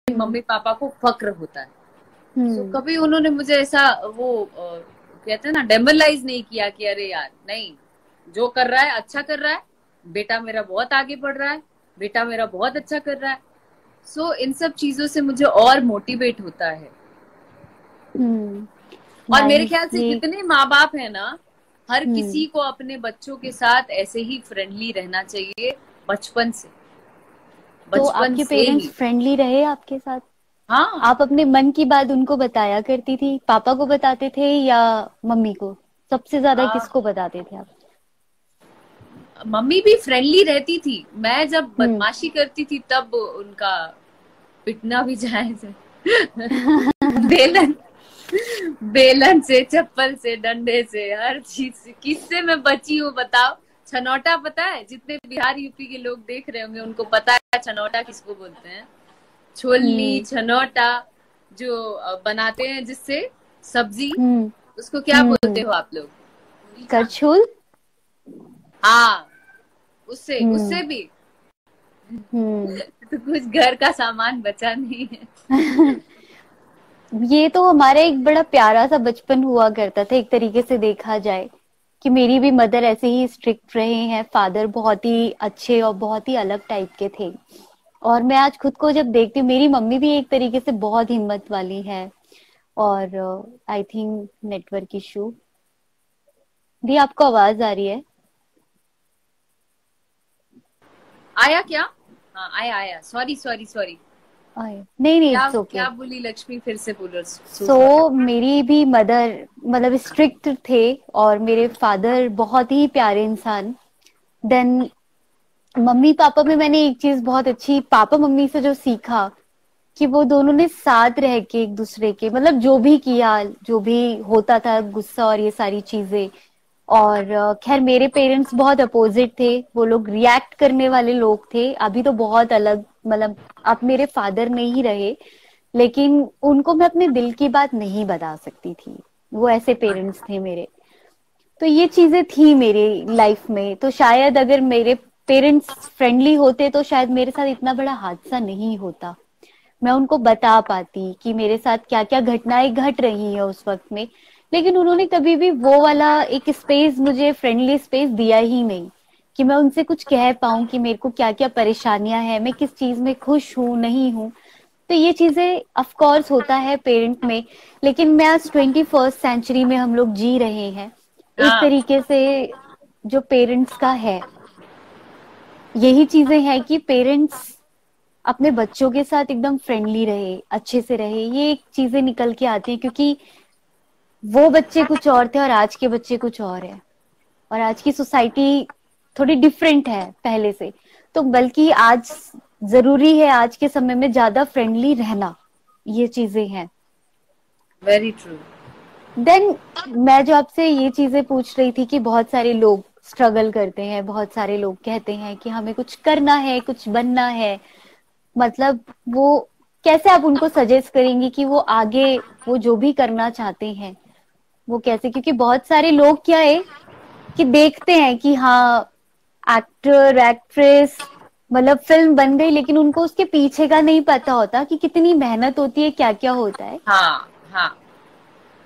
Mummy papa को फक्र होता है। सो हम्म। कभी उन्होंने मुझे ऐसा वो कहते हैं ना डेमोरलाइज नहीं किया कि अरे यार नहीं, जो कर रहा है अच्छा कर रहा है, बेटा मेरा बहुत आगे बढ़ रहा है, बेटा मेरा बहुत अच्छा कर रहा है। सो इन सब चीजों से मुझे और मोटिवेट होता है। हम्म। और मेरे नाइस ख्याल से ये। जितने माँ बाप है ना, हर हम्म। किसी को अपने बच्चों के साथ ऐसे ही फ्रेंडली रहना चाहिए, बचपन से, तो बचपन आपके से पेरेंट्स ही। फ्रेंडली रहे आपके साथ? हाँ, आप अपने मन की बात उनको बताया करती थी? पापा को बताते थे या मम्मी को? सबसे ज्यादा किसको बताते थे आप? मम्मी भी फ्रेंडली रहती थी। मैं जब हम्म। बदमाशी करती थी तब उनका पिटना भी जायज है। बेलन, बेलन से, चप्पल से, डंडे से, हर चीज से। किससे मैं बची हूँ बताओ? छनौटा पता है? जितने बिहार यूपी के लोग देख रहे होंगे उनको पता है छनौटा किसको बोलते हैं। छोलनी, हम्म। छनौटा, जो बनाते हैं जिससे सब्जी, हम्म। उसको क्या बोलते हम्म। हो आप लोग? करछुल। हाँ, उससे हम्म। उससे भी हम्म। तो कुछ घर का सामान बचा नहीं है। ये तो हमारा एक बड़ा प्यारा सा बचपन हुआ करता था, एक तरीके से देखा जाए। कि मेरी भी मदर ऐसे ही स्ट्रिक्ट रहे हैं, फादर बहुत ही अच्छे और बहुत ही अलग टाइप के थे। और मैं आज खुद को जब देखती हूँ, मेरी मम्मी भी एक तरीके से बहुत हिम्मत वाली है। और आई थिंक नेटवर्क इशू। दी, आपको आवाज आ रही है? आया क्या? हाँ, आया आया। Sorry sorry sorry. नहीं नहीं, क्या इट्स ओके। क्या बोली लक्ष्मी? फिर से बोलो, सो सॉरी। सो मेरी भी मदर मतलब स्ट्रिक्ट थे, और मेरे फादर बहुत ही प्यारे इंसान। देन मम्मी पापा में मैंने एक चीज बहुत अच्छी पापा मम्मी से जो सीखा, कि वो दोनों ने साथ रह के एक दूसरे के मतलब जो भी किया, जो भी होता था गुस्सा और ये सारी चीजें। और खैर मेरे पेरेंट्स बहुत अपोजिट थे, वो लोग रिएक्ट करने वाले लोग थे, अभी तो बहुत अलग मतलब अब मेरे फादर नहीं रहे। लेकिन उनको मैं अपने दिल की बात नहीं बता सकती थी, वो ऐसे पेरेंट्स थे मेरे। तो ये चीजें थी मेरी लाइफ में, तो शायद अगर मेरे पेरेंट्स फ्रेंडली होते तो शायद मेरे साथ इतना बड़ा हादसा नहीं होता। मैं उनको बता पाती कि मेरे साथ क्या क्या घटनाएं घट रही है उस वक्त में। लेकिन उन्होंने कभी भी वो वाला एक स्पेस, मुझे फ्रेंडली स्पेस दिया ही नहीं, कि मैं उनसे कुछ कह पाऊं कि मेरे को क्या क्या परेशानियां हैं, मैं किस चीज में खुश हूं नहीं हूं। तो ये चीजें ऑफ कोर्स होता है पेरेंट में। लेकिन मैं आज 21st सेंचुरी में हम लोग जी रहे हैं, एक हाँ, तरीके से जो पेरेंट्स का है, यही चीजें हैं कि पेरेंट्स अपने बच्चों के साथ एकदम फ्रेंडली रहे, अच्छे से रहे, ये एक चीजें निकल के आती हैं। क्योंकि वो बच्चे कुछ और थे और आज के बच्चे कुछ और है, और आज की सोसाइटी थोड़ी डिफरेंट है पहले से। तो बल्कि आज जरूरी है आज के समय में ज्यादा फ्रेंडली रहना, ये चीजें हैं। Very true. देन मैं जो आपसे ये चीजें पूछ रही थी कि बहुत सारे लोग स्ट्रगल करते हैं, बहुत सारे लोग कहते हैं कि हमें कुछ करना है, कुछ बनना है, मतलब वो कैसे आप उनको सजेस्ट करेंगी कि वो आगे वो जो भी करना चाहते हैं वो कैसे? क्योंकि बहुत सारे लोग क्या है कि देखते हैं कि हाँ एक्टर एक्ट्रेस मतलब फिल्म बन गई, लेकिन उनको उसके पीछे का नहीं पता होता कि कितनी मेहनत होती है, क्या क्या होता है। हाँ हाँ।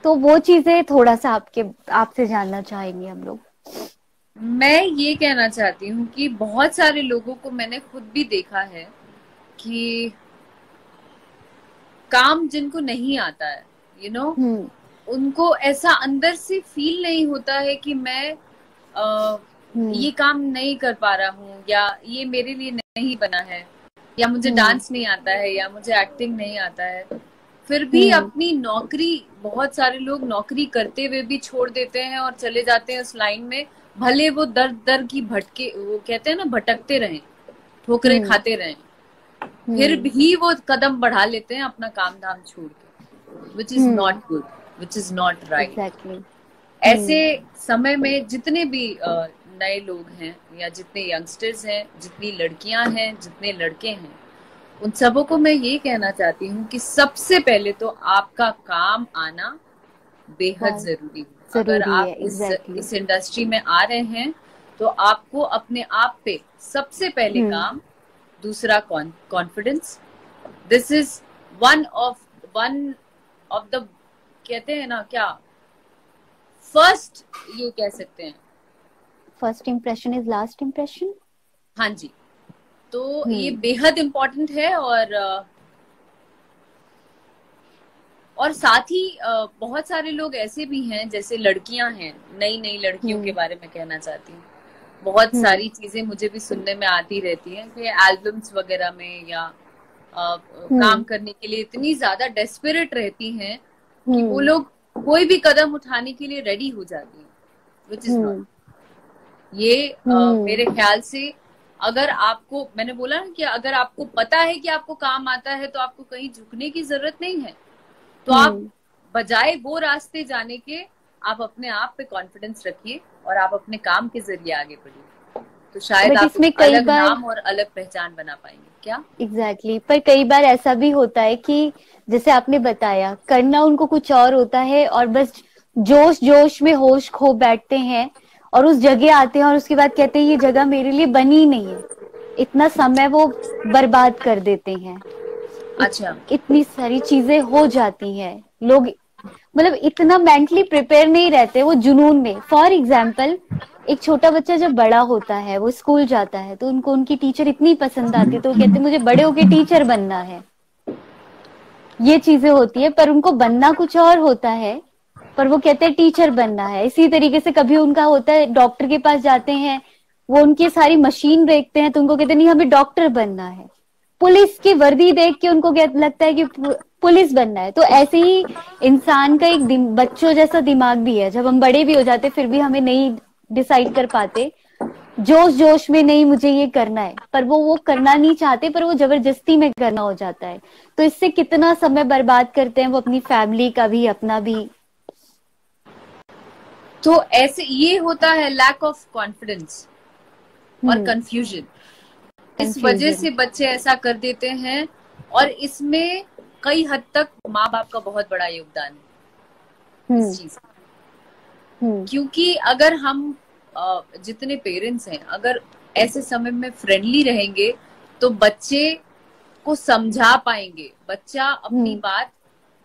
तो वो चीजें थोड़ा सा आपके आपसे जानना चाहेंगे हम लोग। मैं ये कहना चाहती हूँ कि बहुत सारे लोगों को मैंने खुद भी देखा है कि काम जिनको नहीं आता है, यू you नो know, हम्म। उनको ऐसा अंदर से फील नहीं होता है कि मैं हम्म। ये काम नहीं कर पा रहा हूँ, या ये मेरे लिए नहीं बना है, या मुझे हम्म। डांस नहीं आता है, या मुझे एक्टिंग नहीं आता है। फिर भी हम्म। अपनी नौकरी, बहुत सारे लोग नौकरी करते हुए भी छोड़ देते हैं और चले जाते हैं उस लाइन में। भले वो दर दर की भटके, वो कहते हैं ना, भटकते रहें, ठोकरें हम्म। खाते रहें, फिर हम्म। भी वो कदम बढ़ा लेते हैं अपना काम धाम छोड़ के, which is not hmm. Good, which is not right. Exactly. ऐसे हम्म। समय में जितने भी नए लोग हैं, या जितने यंगस्टर्स हैं, जितनी लड़कियां हैं, जितने लड़के हैं, उन सबों को मैं ये कहना चाहती हूँ कि सबसे पहले तो आपका काम आना बेहद बहुत जरूरी है। अगर जरूरी है, आप एग्जैक्टली। इस इंडस्ट्री में आ रहे हैं तो आपको अपने आप पे सबसे पहले हम्म। काम, दूसरा confidence, this is one of the, कहते हैं ना क्या, फर्स्ट, ये कह सकते हैं, first impression is last impression. हाँ जी। तो ये बेहद इम्पोर्टेंट है। और साथ ही बहुत सारे लोग ऐसे भी हैं, जैसे लड़कियां हैं, नई नई लड़कियों के बारे में कहना चाहती हूँ। बहुत सारी चीजें मुझे भी सुनने में आती रहती हैं कि एल्बम्स वगैरह में या काम करने के लिए इतनी ज्यादा डेस्परेट रहती हैं कि वो लोग कोई भी कदम उठाने के लिए रेडी हो जाती हैं, विच इज नॉट। ये मेरे ख्याल से, अगर आपको, मैंने बोला ना कि अगर आपको पता है कि आपको काम आता है तो आपको कहीं झुकने की जरूरत नहीं है। तो आप बजाय वो रास्ते जाने के, आप अपने आप पे कॉन्फिडेंस रखिए और आप अपने काम के जरिए आगे बढ़िए, तो शायद आप अलग नाम और अलग पहचान बना पाएंगे। क्या एग्जैक्टली पर कई बार ऐसा भी होता है कि जैसे आपने बताया, करना उनको कुछ और होता है और बस जोश जोश में होश खो बैठते हैं और उस जगह आते हैं और उसके बाद कहते हैं ये जगह मेरे लिए बनी नहीं है। इतना समय वो बर्बाद कर देते हैं। अच्छा। इतनी सारी चीजें हो जाती हैं, लोग मतलब इतना मेंटली प्रिपेयर नहीं रहते वो जुनून में। फॉर एग्जाम्पल, एक छोटा बच्चा जब बड़ा होता है, वो स्कूल जाता है, तो उनको उनकी टीचर इतनी पसंद आती है तो वो कहते हैं मुझे बड़े होके टीचर बनना है। ये चीजें होती है, पर उनको बनना कुछ और होता है, पर वो कहते हैं टीचर बनना है। इसी तरीके से कभी उनका होता है, डॉक्टर के पास जाते हैं, वो उनकी सारी मशीन देखते हैं तो उनको कहते हैं नहीं हमें डॉक्टर बनना है। पुलिस की वर्दी देख के उनको लगता है कि पुलिस बनना है। तो ऐसे ही इंसान का एक बच्चों जैसा दिमाग भी है, जब हम बड़े भी हो जाते फिर भी हमें नहीं डिसाइड कर पाते, जोश जोश में नहीं मुझे ये करना है, पर वो करना नहीं चाहते, पर वो जबरदस्ती में करना हो जाता है। तो इससे कितना समय बर्बाद करते हैं वो, अपनी फैमिली का भी अपना भी। तो ऐसे ये होता है लैक ऑफ कॉन्फिडेंस और कंफ्यूजन। इस वजह से बच्चे ऐसा कर देते हैं, और इसमें कई हद तक माँ बाप का बहुत बड़ा योगदान है इस चीज। क्योंकि अगर हम जितने पेरेंट्स हैं, अगर ऐसे समय में फ्रेंडली रहेंगे तो बच्चे को समझा पाएंगे, बच्चा अपनी बात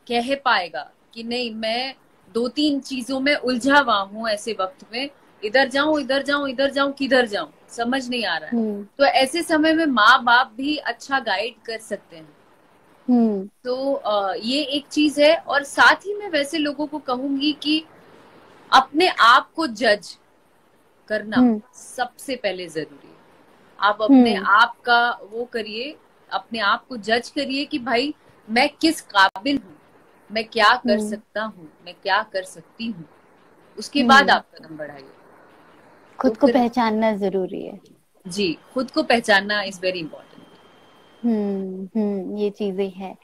कह पाएगा कि नहीं मैं 2-3 चीजों में उलझा हुआ हूँ ऐसे वक्त में, इधर जाऊं इधर जाऊं इधर जाऊं किधर जाऊं समझ नहीं आ रहा है। तो ऐसे समय में माँ बाप भी अच्छा गाइड कर सकते हैं। तो ये एक चीज है। और साथ ही मैं वैसे लोगों को कहूंगी कि अपने आप को जज करना सबसे पहले जरूरी है। आप अपने आप का वो करिए, अपने आप को जज करिए कि भाई मैं किस काबिल हूँ, मैं क्या कर सकता हूँ, मैं क्या कर सकती हूँ। उसके बाद आप कदम बढ़ाइए। खुद को पहचानना जरूरी है। जी, खुद को पहचानना इज वेरी इंपॉर्टेंट। ये चीजें हैं।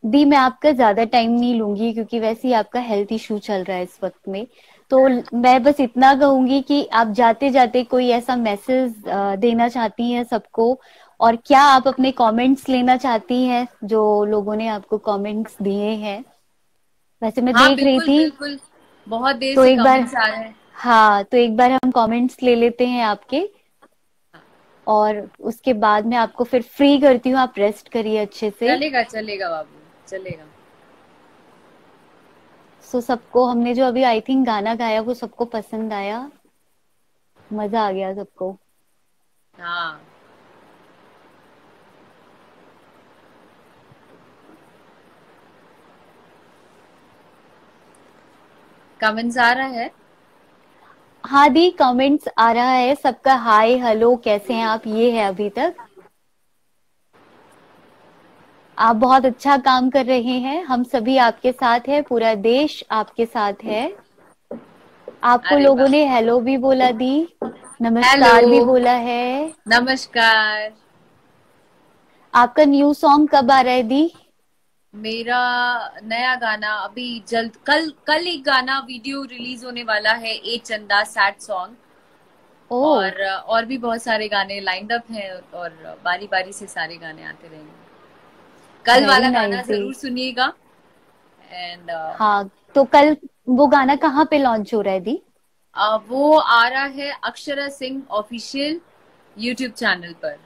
दी मैं आपका ज्यादा टाइम नहीं लूंगी क्योंकि वैसे ही आपका हेल्थ इशू चल रहा है इस वक्त में। तो मैं बस इतना कहूंगी कि आप जाते जाते कोई ऐसा मैसेज देना चाहती हैं सबको, और क्या आप अपने कमेंट्स लेना चाहती हैं जो लोगों ने आपको कमेंट्स दिए हैं? वैसे मैं देख रही थी बिल्कुल, बहुत देर तो से एक बार कमेंट्स आ रहे हैं। हाँ, तो एक बार हम कमेंट्स ले लेते हैं आपके, और उसके बाद मैं आपको फिर फ्री करती हूँ, आप रेस्ट करिए अच्छे से। चलेगा चलेगा बाबू, चलेगा। सो सबको हमने जो अभी आई थिंक गाना गाया वो सबको पसंद आया, मजा आ गया सबको। हाँ, कमेंट्स आ रहा है। हाँ दी, कमेंट्स आ रहा है सबका, हाय हेलो कैसे हैं आप, ये है अभी तक। आप बहुत अच्छा काम कर रहे हैं, हम सभी आपके साथ है, पूरा देश आपके साथ है। आपको लोगों ने हेलो भी बोला दी, नमस्कार भी बोला है। नमस्कार। आपका न्यू सॉन्ग कब आ रहा है दी? मेरा नया गाना अभी जल्द, कल एक गाना वीडियो रिलीज होने वाला है, ए चंदा सैड सॉन्ग। और भी बहुत सारे गाने लाइंड अप हैं, और बारी बारी से सारे गाने आते रहेंगे। कल वाला गाना जरूर सुनिएगा। एंड हाँ, तो कल वो गाना कहाँ पे लॉन्च हो रहा है दी? वो आ रहा है Akshara Singh official YouTube channel पर।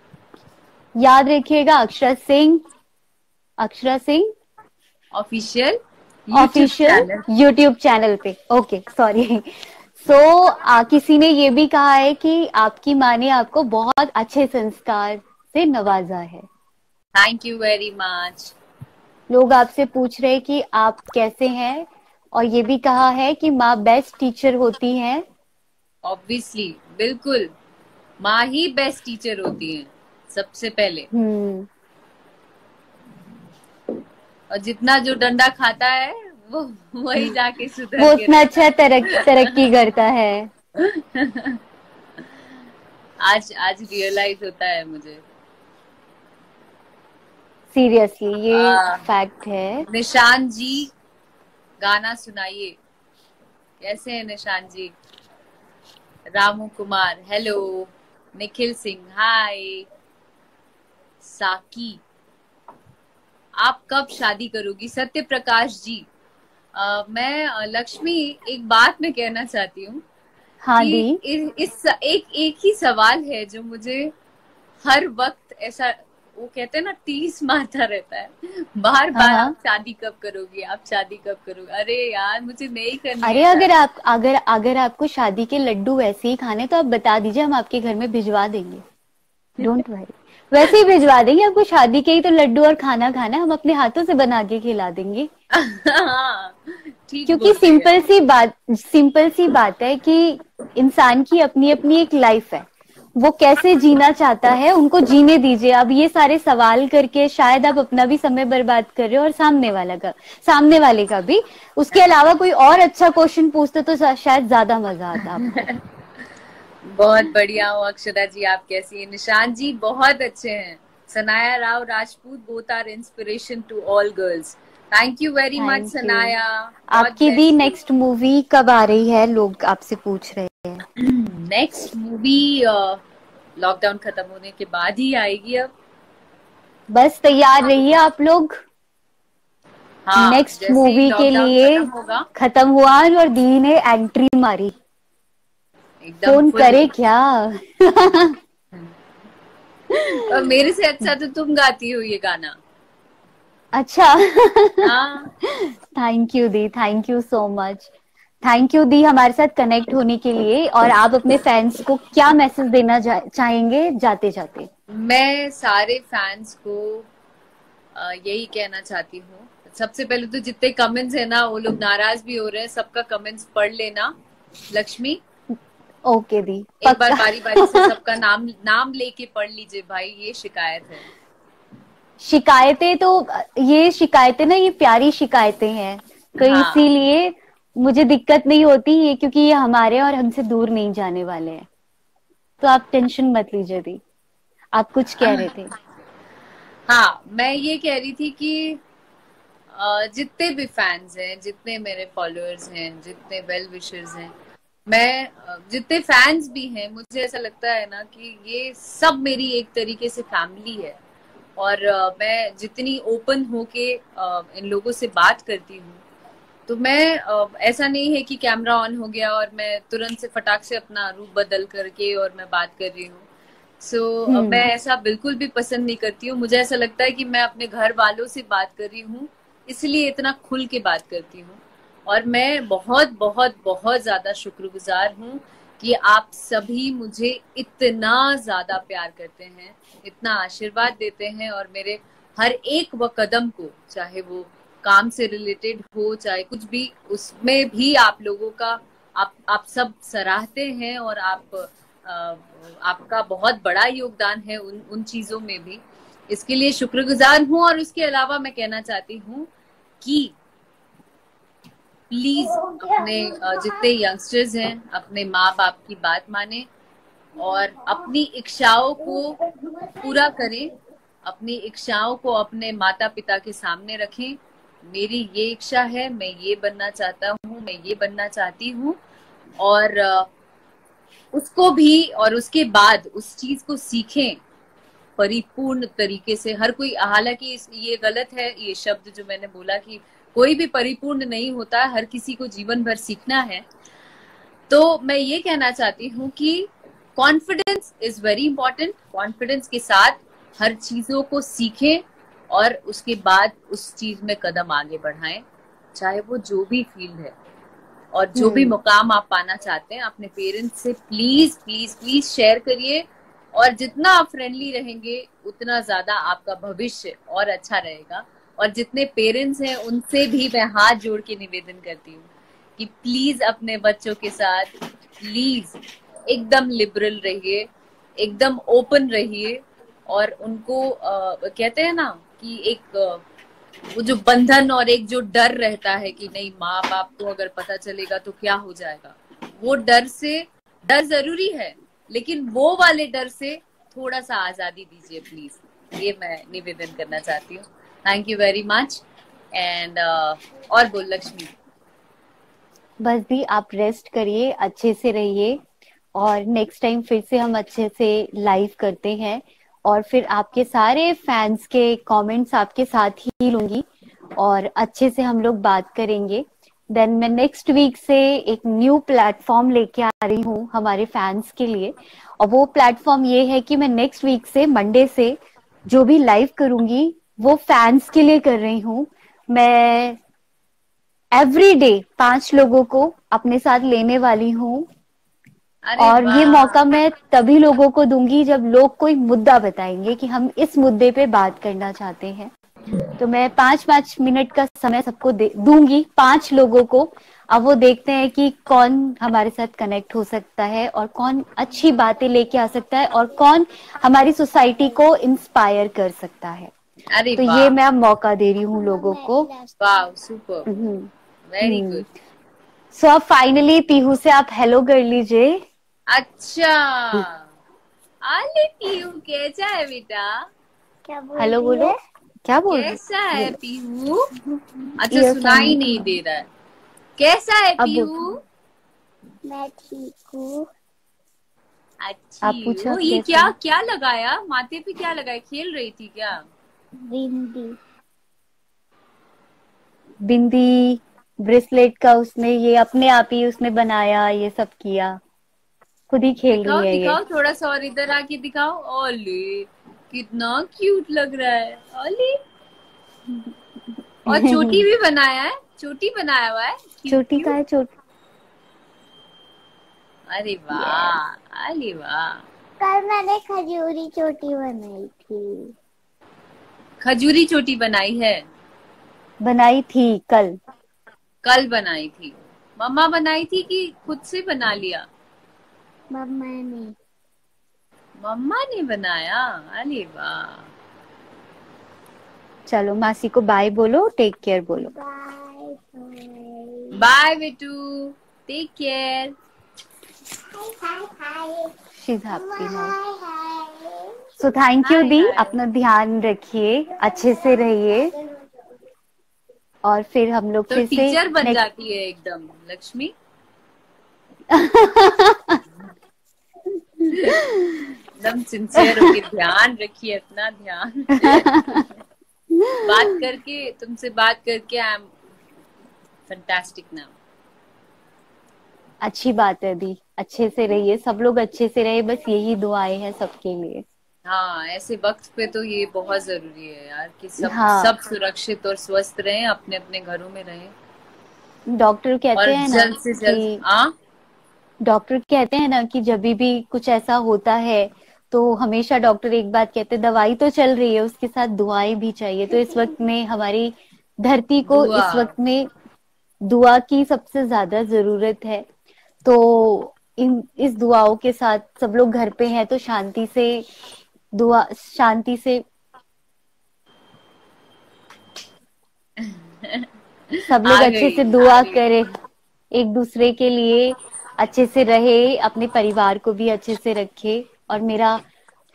याद रखिएगा, Akshara Singh Akshara Singh official official YouTube channel पे। Okay sorry. सो किसी ने ये भी कहा है कि आपकी माँ ने आपको बहुत अच्छे संस्कार से नवाजा है। Thank you very much. लोग आपसे पूछ रहे हैं कि आप कैसे हैं, और ये भी कहा है कि माँ बेस्ट टीचर होती हैं। ऑब्वियसली, बिल्कुल, माँ ही बेस्ट टीचर होती है सबसे पहले। और जितना जो डंडा खाता है वो वही जाके सुधर वो के उतना अच्छा तरक्की करता है। आज आज रियलाइज होता है मुझे। सीरियसली ये फैक्ट है। निशान जी, गाना सुनाइए। कैसे हैं निशान जी? रामू कुमार हेलो, निखिल सिंह हाय, साकी आप कब शादी करोगी? सत्य प्रकाश जी, मैं लक्ष्मी एक बात मैं कहना चाहती हूँ हाँ कि दी। एक ही सवाल है जो मुझे हर वक्त ऐसा, वो कहते हैं ना, टीस मारता रहता है बार बार। हाँ। आप शादी कब करोगी, आप शादी कब करोगे? अरे यार मुझे नहीं करनी अरे है अगर आपको शादी के लड्डू वैसे ही खाने तो आप बता दीजिए, हम आपके घर में भिजवा देंगे। डोंट वरी, वैसे ही भिजवा देंगे आपको। शादी के ही तो लड्डू और खाना खाना, हम अपने हाथों से बना के खिला देंगे। हाँ, ठीक क्योंकि बोल रही है। सिंपल सी बात है कि इंसान की अपनी अपनी एक लाइफ है, वो कैसे जीना चाहता है उनको जीने दीजिए। अब ये सारे सवाल करके शायद आप अपना भी समय बर्बाद कर रहे हो और सामने वाले का भी। उसके अलावा कोई और अच्छा क्वेश्चन पूछते तो शायद ज्यादा मजा आता आपको। बहुत बढ़िया हूँ अक्षरा जी, आप कैसी हैं? निशान जी बहुत अच्छे हैं। Sanaya Rao Rajput, both are inspiration to all girls. Thank you very much thank you. Sanaya. आपकी दी नेक्स्ट मूवी कब आ रही है, लोग आपसे पूछ रहे हैं। नेक्स्ट मूवी लॉकडाउन खत्म होने के बाद ही आएगी अब। बस तैयार रहिए आप लोग। हाँ, नेक्स्ट जैसे ही मूवी के लॉकडाउन लिए खत्म होगा खत्म हुआ और दी ने एंट्री मारी। एकदम फोन फुल। करे क्या? और मेरे से अच्छा तो तुम गाती हो ये गाना। अच्छा। हाँ, थैंक यू दी, thank you so much. Thank you दी हमारे साथ कनेक्ट होने के लिए। और आप अपने फैंस को क्या मैसेज देना चाहेंगे जाते जाते? मैं सारे फैंस को यही कहना चाहती हूँ। सबसे पहले तो जितने कमेंट्स है ना, वो लोग नाराज भी हो रहे हैं, सबका कमेंट्स पढ़ लेना लक्ष्मी। ओके दी, एक बार पक्का। बारी बारी से सबका नाम नाम लेके पढ़ लीजिए भाई, ये शिकायत है। शिकायतें तो, ये शिकायतें ना, ये प्यारी शिकायतें हैं, तो हाँ, इसीलिए मुझे दिक्कत नहीं होती ये, क्योंकि ये हमारे और हमसे दूर नहीं जाने वाले हैं। तो आप टेंशन मत लीजिए दी। आप कुछ कह रहे थे? हाँ, मैं ये कह रही थी कि जितने भी फैंस हैं, जितने मेरे फॉलोअर्स हैं, जितने वेल विशर्स हैं, मैं जितने फैंस भी हैं, मुझे ऐसा लगता है ना कि ये सब मेरी एक तरीके से फैमिली है। और मैं जितनी ओपन होके इन लोगों से बात करती हूँ, तो मैं ऐसा नहीं है कि कैमरा ऑन हो गया और मैं तुरंत से फटाक से अपना रूप बदल करके और मैं बात कर रही हूँ। मैं ऐसा बिल्कुल भी पसंद नहीं करती हूँ। मुझे ऐसा लगता है कि मैं अपने घर वालों से बात कर रही हूँ, इसलिए इतना खुल के बात करती हूँ। और मैं बहुत बहुत बहुत ज्यादा शुक्रगुजार हूँ कि आप सभी मुझे इतना ज्यादा प्यार करते हैं, इतना आशीर्वाद देते हैं, और मेरे हर एक वो कदम को, चाहे वो काम से रिलेटेड हो चाहे कुछ भी, उसमें भी आप लोगों का आप सब सराहते हैं। और आपका बहुत बड़ा योगदान है उन चीजों में भी। इसके लिए शुक्रगुजार हूँ। और उसके अलावा मैं कहना चाहती हूँ कि प्लीज अपने जितने यंगस्टर्स हैं, अपने माँ बाप की बात माने और अपनी इच्छाओं को पूरा करें, अपनी इच्छाओं को अपने माता पिता के सामने रखें। मेरी ये इच्छा है, मैं ये बनना चाहता हूँ, मैं ये बनना चाहती हूँ। और उसको भी, और उसके बाद उस चीज को सीखें परिपूर्ण तरीके से। हर कोई, हालांकि ये गलत है ये शब्द जो मैंने बोला कि कोई भी परिपूर्ण नहीं होता, हर किसी को जीवन भर सीखना है। तो मैं ये कहना चाहती हूँ कि confidence is very important. Confidence के साथ हर चीजों को सीखें और उसके बाद उस चीज में कदम आगे बढ़ाएं, चाहे वो जो भी फील्ड है और जो भी मुकाम आप पाना चाहते हैं। अपने पेरेंट्स से प्लीज प्लीज प्लीज शेयर करिए, और जितना आप फ्रेंडली रहेंगे उतना ज्यादा आपका भविष्य और अच्छा रहेगा। और जितने पेरेंट्स हैं उनसे भी मैं हाथ जोड़ के निवेदन करती हूँ कि प्लीज अपने बच्चों के साथ प्लीज एकदम लिबरल रहिए, एकदम ओपन रहिए, और उनको कहते हैं ना कि एक वो जो बंधन और एक जो डर रहता है कि नहीं माँ बाप को अगर पता चलेगा तो क्या हो जाएगा, वो डर जरूरी है, लेकिन वो वाले डर से थोड़ा सा आजादी दीजिए प्लीज। ये मैं निवेदन करना चाहती हूँ। Thank you very much. And और बोल लक्ष्मी। बस दी, आप रेस्ट करिए, अच्छे से रहिए, और नेक्स्ट टाइम फिर से हम अच्छे से लाइव करते हैं, और फिर आपके सारे फैंस के कमेंट्स आपके साथ ही लूंगी और अच्छे से हम लोग बात करेंगे। देन मैं नेक्स्ट वीक से एक न्यू प्लेटफॉर्म लेके आ रही हूँ हमारे फैंस के लिए, और वो प्लेटफॉर्म ये है कि मैं नेक्स्ट वीक से मंडे से जो भी लाइव करूंगी वो फैंस के लिए कर रही हूँ। मैं एवरी डे 5 लोगों को अपने साथ लेने वाली हूँ, अरे और ये वाह, मौका मैं तभी लोगों को दूंगी जब लोग कोई मुद्दा बताएंगे कि हम इस मुद्दे पे बात करना चाहते हैं। तो मैं 5-5 मिनट का समय सबको दूंगी, 5 लोगों को। अब वो देखते हैं कि कौन हमारे साथ कनेक्ट हो सकता है और कौन अच्छी बातें लेके आ सकता है और कौन हमारी सोसाइटी को इंस्पायर कर सकता है। अरे तो ये वाह, मैं मौका दे रही हूँ लोगों को। वाह, सुपर, हम्म वेरी हम्म गुड। सो अब फाइनली पीहू से आप हेलो कर लीजिए। अच्छा, आले पीहू कैसा है बेटा? क्या बोल हेलो रही बोलो है? क्या बोल रही कैसा है है? पीहू? अच्छा, ईयरफोन सुनाई नहीं दे रहा है। कैसा है अब पीहू? मैं ठीक हूँ। आप अच्छी पूछो हो। आप ये कैसे क्या हैं? क्या लगाया माथे पे? क्या लगाया? खेल रही थी क्या? बिंदी। बिंदी ब्रेसलेट का उसने ये अपने आप ही उसने बनाया, ये सब किया, खुद ही खेल रही दिखाओ है ये। दिखाओ, थोड़ा सा और इधर आके दिखाओ। ओले, कितना क्यूट लग रहा है। ओले, और चोटी भी बनाया है, चोटी बनाया हुआ है, क्यूट चोटी का क्यूट। है चोटी। अरे यस, वाह, अरे वाह। कल मैंने खजूरी चोटी बनाई थी। खजूरी चोटी बनाई है? बनाई थी कल। कल बनाई थी? मम्मा बनाई थी कि खुद से बना लिया? मम्मा ने। मम्मा ने बनाया? अरे वाह। चलो मासी को बाय बोलो, टेक केयर बोलो। बाय बाय बेटू, take care. She's happy now. So thank you hi दी, हाय। अपना ध्यान रखिए, अच्छे से रहिए, और फिर हम लोग तो फिर से टीचर बन नेक्स्ट जाती है एकदम लक्ष्मी। एकदम सिंसियर होके ध्यान रखिए, अपना ध्यान। तुमसे बात करके आई एम फैंटास्टिक नाउ। अच्छी बात है दी, अच्छे से रहिए, सब लोग अच्छे से रहे, बस यही दुआएं हैं सबके लिए। हाँ, ऐसे वक्त पे तो ये बहुत जरूरी है यार कि सब हाँ, सब सुरक्षित और स्वस्थ रहें, अपने अपने घरों में रहें, डॉक्टर और कहते हैं ना जल्द से जल्द। कि हाँ, जब भी कुछ ऐसा होता है तो हमेशा डॉक्टर एक बात कहते हैं, दवाई तो चल रही है उसके साथ दुआएं भी चाहिए। तो इस वक्त में हमारी धरती को दुआ। इस वक्त में दुआ की सबसे ज्यादा जरूरत है। तो इस दुआओं के साथ सब लोग घर पे हैं तो शांति से सब लोग अच्छे से आ दुआ गई। करें, एक दूसरे के लिए अच्छे से रहे, अपने परिवार को भी अच्छे से रखे, और मेरा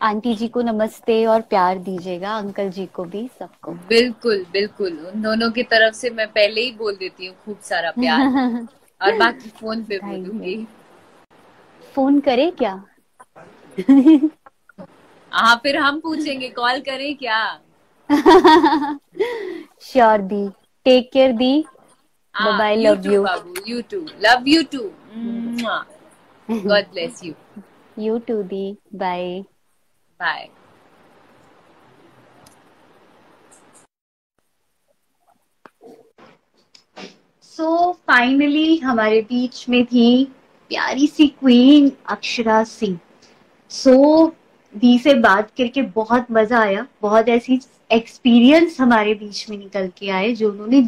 आंटी जी को नमस्ते और प्यार दीजिएगा, अंकल जी को भी, सबको। बिल्कुल बिल्कुल, उन दोनों की तरफ से मैं पहले ही बोल देती हूँ खूब सारा प्यार, और बाकी फोन पे थैंक यू। बोलूंगी। फोन करे क्या? हाँ, फिर हम पूछेंगे कॉल करें क्या? श्योर दी, टेक केयर दी, बाय हाँ, bye, you love to you. बाबू, you too, love you too. God bless you. You too दी, बाय। बाय। फाइनली हमारे बीच में थी प्यारी सी क्वीन अक्षरा सिंह। सो दी से बात करके बहुत मजा आया, बहुत ऐसी एक्सपीरियंस हमारे बीच में निकल के आए जो उन्होंने